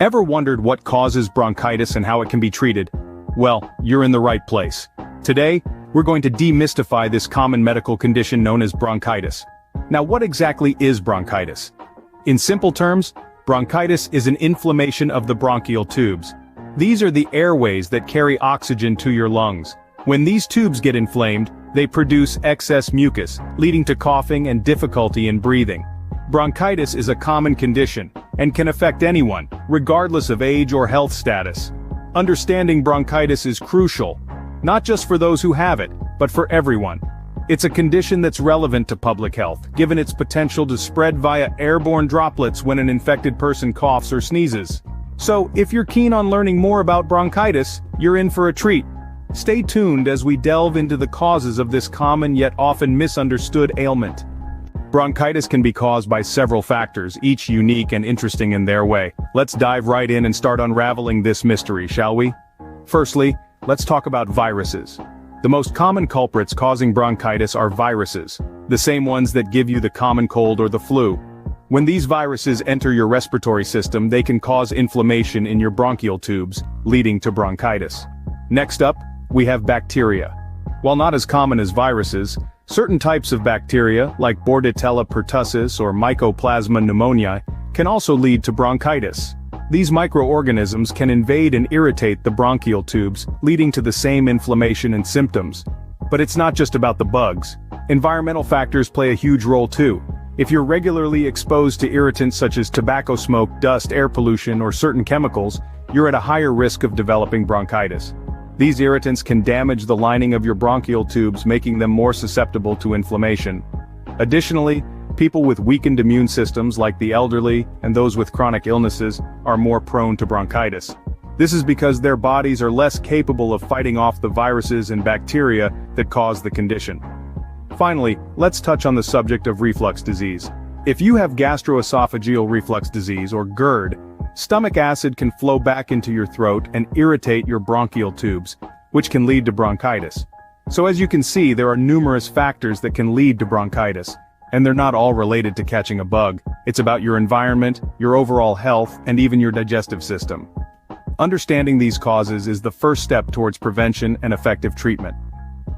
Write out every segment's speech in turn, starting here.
Ever wondered what causes bronchitis and how it can be treated? Well, you're in the right place. Today, we're going to demystify this common medical condition known as bronchitis. Now, what exactly is bronchitis? In simple terms, bronchitis is an inflammation of the bronchial tubes. These are the airways that carry oxygen to your lungs. When these tubes get inflamed, they produce excess mucus, leading to coughing and difficulty in breathing. Bronchitis is a common condition and can affect anyone, regardless of age or health status. Understanding bronchitis is crucial, not just for those who have it, but for everyone. It's a condition that's relevant to public health, given its potential to spread via airborne droplets when an infected person coughs or sneezes. So, if you're keen on learning more about bronchitis, you're in for a treat. Stay tuned as we delve into the causes of this common yet often misunderstood ailment. Bronchitis can be caused by several factors, each unique and interesting in their way. Let's dive right in and start unraveling this mystery, shall we? Firstly, let's talk about viruses. The most common culprits causing bronchitis are viruses, the same ones that give you the common cold or the flu. When these viruses enter your respiratory system, they can cause inflammation in your bronchial tubes, leading to bronchitis. Next up, we have bacteria. While not as common as viruses, certain types of bacteria, like Bordetella pertussis or Mycoplasma pneumoniae, can also lead to bronchitis. These microorganisms can invade and irritate the bronchial tubes, leading to the same inflammation and symptoms. But it's not just about the bugs. Environmental factors play a huge role too. If you're regularly exposed to irritants such as tobacco smoke, dust, air pollution, or certain chemicals, you're at a higher risk of developing bronchitis. These irritants can damage the lining of your bronchial tubes, making them more susceptible to inflammation. Additionally, people with weakened immune systems like the elderly and those with chronic illnesses are more prone to bronchitis. This is because their bodies are less capable of fighting off the viruses and bacteria that cause the condition. Finally, let's touch on the subject of reflux disease. If you have gastroesophageal reflux disease or GERD, stomach acid can flow back into your throat and irritate your bronchial tubes, which can lead to bronchitis. So as you can see, there are numerous factors that can lead to bronchitis, and they're not all related to catching a bug. It's about your environment, your overall health, and even your digestive system. Understanding these causes is the first step towards prevention and effective treatment.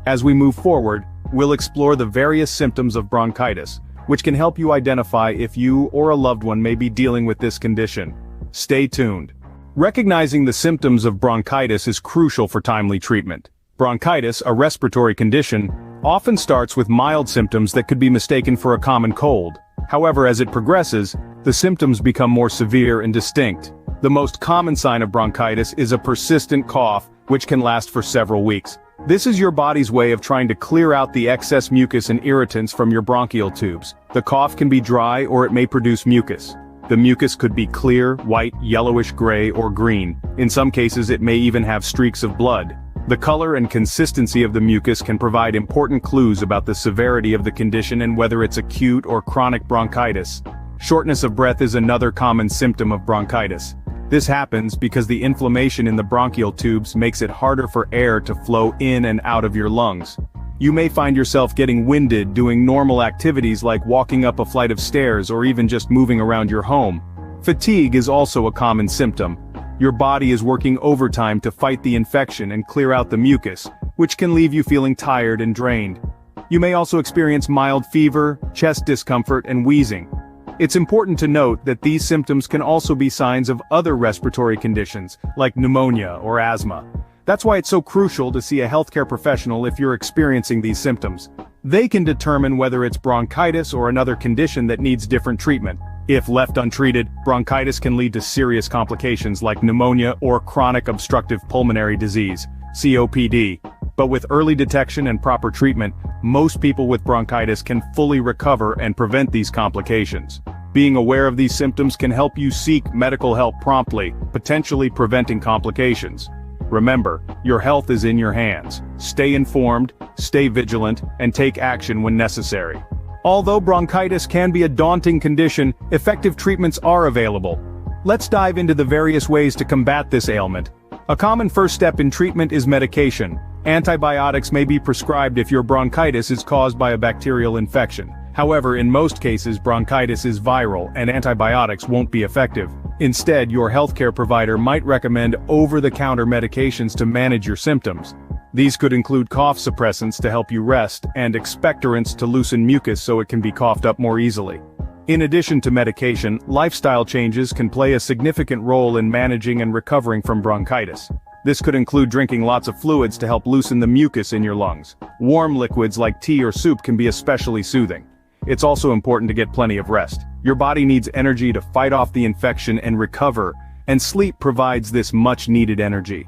As we move forward, we'll explore the various symptoms of bronchitis, which can help you identify if you or a loved one may be dealing with this condition. Stay tuned. Recognizing the symptoms of bronchitis is crucial for timely treatment. Bronchitis, a respiratory condition, often starts with mild symptoms that could be mistaken for a common cold. However, as it progresses, the symptoms become more severe and distinct. The most common sign of bronchitis is a persistent cough, which can last for several weeks. This is your body's way of trying to clear out the excess mucus and irritants from your bronchial tubes. The cough can be dry or it may produce mucus. The mucus could be clear, white, yellowish gray, or green. In some cases it may even have streaks of blood. The color and consistency of the mucus can provide important clues about the severity of the condition and whether it's acute or chronic bronchitis. Shortness of breath is another common symptom of bronchitis. This happens because the inflammation in the bronchial tubes makes it harder for air to flow in and out of your lungs. You may find yourself getting winded doing normal activities like walking up a flight of stairs or even just moving around your home. Fatigue is also a common symptom. Your body is working overtime to fight the infection and clear out the mucus, which can leave you feeling tired and drained. You may also experience mild fever, chest discomfort, and wheezing. It's important to note that these symptoms can also be signs of other respiratory conditions, like pneumonia or asthma. That's why it's so crucial to see a healthcare professional if you're experiencing these symptoms. They can determine whether it's bronchitis or another condition that needs different treatment. If left untreated, bronchitis can lead to serious complications like pneumonia or chronic obstructive pulmonary disease, COPD. But with early detection and proper treatment, most people with bronchitis can fully recover and prevent these complications. Being aware of these symptoms can help you seek medical help promptly, potentially preventing complications. Remember, your health is in your hands. Stay informed, stay vigilant, and take action when necessary. Although bronchitis can be a daunting condition, effective treatments are available. Let's dive into the various ways to combat this ailment. A common first step in treatment is medication. Antibiotics may be prescribed if your bronchitis is caused by a bacterial infection. However, in most cases bronchitis is viral and antibiotics won't be effective. Instead, your healthcare provider might recommend over-the-counter medications to manage your symptoms. These could include cough suppressants to help you rest and expectorants to loosen mucus so it can be coughed up more easily. In addition to medication, lifestyle changes can play a significant role in managing and recovering from bronchitis. This could include drinking lots of fluids to help loosen the mucus in your lungs. Warm liquids like tea or soup can be especially soothing. It's also important to get plenty of rest. Your body needs energy to fight off the infection and recover, and sleep provides this much-needed energy.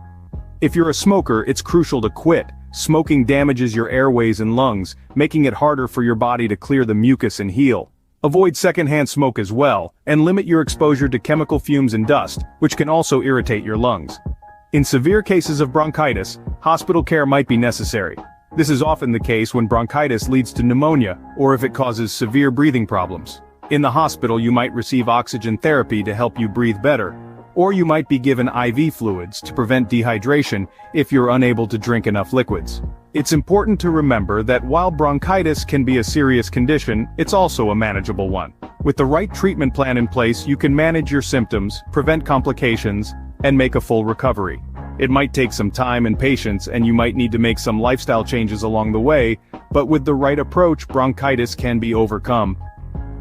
If you're a smoker, it's crucial to quit. Smoking damages your airways and lungs, making it harder for your body to clear the mucus and heal. Avoid secondhand smoke as well, and limit your exposure to chemical fumes and dust, which can also irritate your lungs. In severe cases of bronchitis, hospital care might be necessary. This is often the case when bronchitis leads to pneumonia, or if it causes severe breathing problems. In the hospital, you might receive oxygen therapy to help you breathe better, or you might be given IV fluids to prevent dehydration if you're unable to drink enough liquids. It's important to remember that while bronchitis can be a serious condition, it's also a manageable one. With the right treatment plan in place, you can manage your symptoms, prevent complications, and make a full recovery. It might take some time and patience, and you might need to make some lifestyle changes along the way, but with the right approach, bronchitis can be overcome.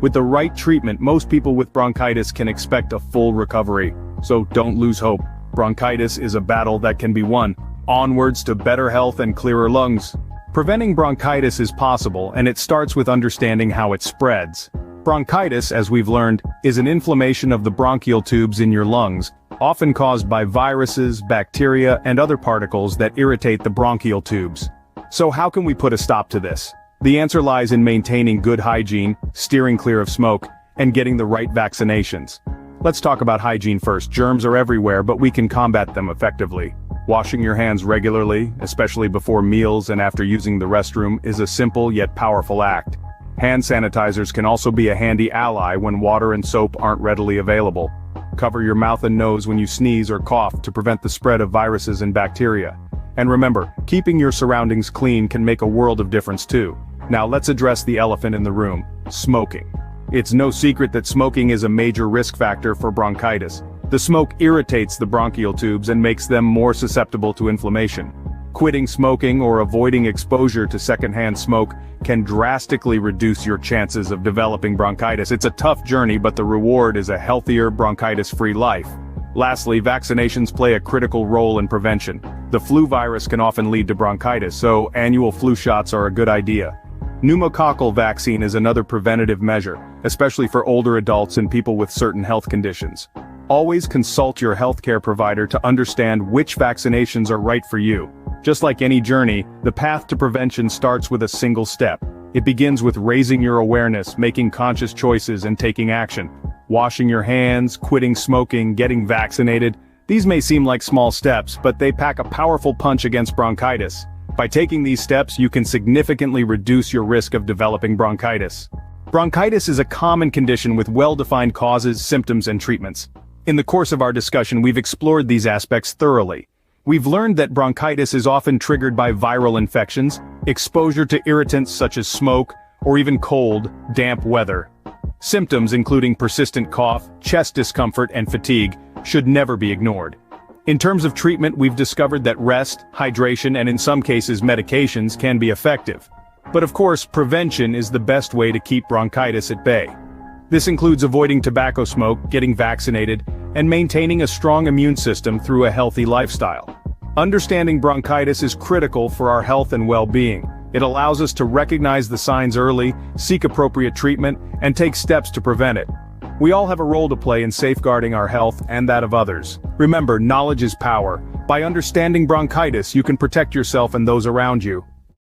With the right treatment, most people with bronchitis can expect a full recovery. So don't lose hope. Bronchitis is a battle that can be won. Onwards to better health and clearer lungs. Preventing bronchitis is possible, and it starts with understanding how it spreads. Bronchitis, as we've learned, is an inflammation of the bronchial tubes in your lungs, often caused by viruses, bacteria, and other particles that irritate the bronchial tubes. So how can we put a stop to this? The answer lies in maintaining good hygiene, steering clear of smoke, and getting the right vaccinations. Let's talk about hygiene first. Germs are everywhere, but we can combat them effectively. Washing your hands regularly, especially before meals and after using the restroom, is a simple yet powerful act. Hand sanitizers can also be a handy ally when water and soap aren't readily available. Cover your mouth and nose when you sneeze or cough to prevent the spread of viruses and bacteria. And remember, keeping your surroundings clean can make a world of difference too. Now let's address the elephant in the room: smoking. It's no secret that smoking is a major risk factor for bronchitis. The smoke irritates the bronchial tubes and makes them more susceptible to inflammation. Quitting smoking or avoiding exposure to secondhand smoke can drastically reduce your chances of developing bronchitis. It's a tough journey, but the reward is a healthier, bronchitis-free life. Lastly, vaccinations play a critical role in prevention. The flu virus can often lead to bronchitis, so annual flu shots are a good idea. Pneumococcal vaccine is another preventative measure, especially for older adults and people with certain health conditions. Always consult your healthcare provider to understand which vaccinations are right for you. Just like any journey, the path to prevention starts with a single step. It begins with raising your awareness, making conscious choices, and taking action. Washing your hands, quitting smoking, getting vaccinated. These may seem like small steps, but they pack a powerful punch against bronchitis. By taking these steps, you can significantly reduce your risk of developing bronchitis. Bronchitis is a common condition with well-defined causes, symptoms, and treatments. In the course of our discussion, we've explored these aspects thoroughly. We've learned that bronchitis is often triggered by viral infections, exposure to irritants such as smoke, or even cold, damp weather. Symptoms including persistent cough, chest discomfort, and fatigue should never be ignored. In terms of treatment, we've discovered that rest, hydration, and in some cases medications can be effective. But of course, prevention is the best way to keep bronchitis at bay. This includes avoiding tobacco smoke, getting vaccinated, and maintaining a strong immune system through a healthy lifestyle. Understanding bronchitis is critical for our health and well-being. It allows us to recognize the signs early, seek appropriate treatment, and take steps to prevent it. We all have a role to play in safeguarding our health and that of others. Remember, knowledge is power. By understanding bronchitis, you can protect yourself and those around you.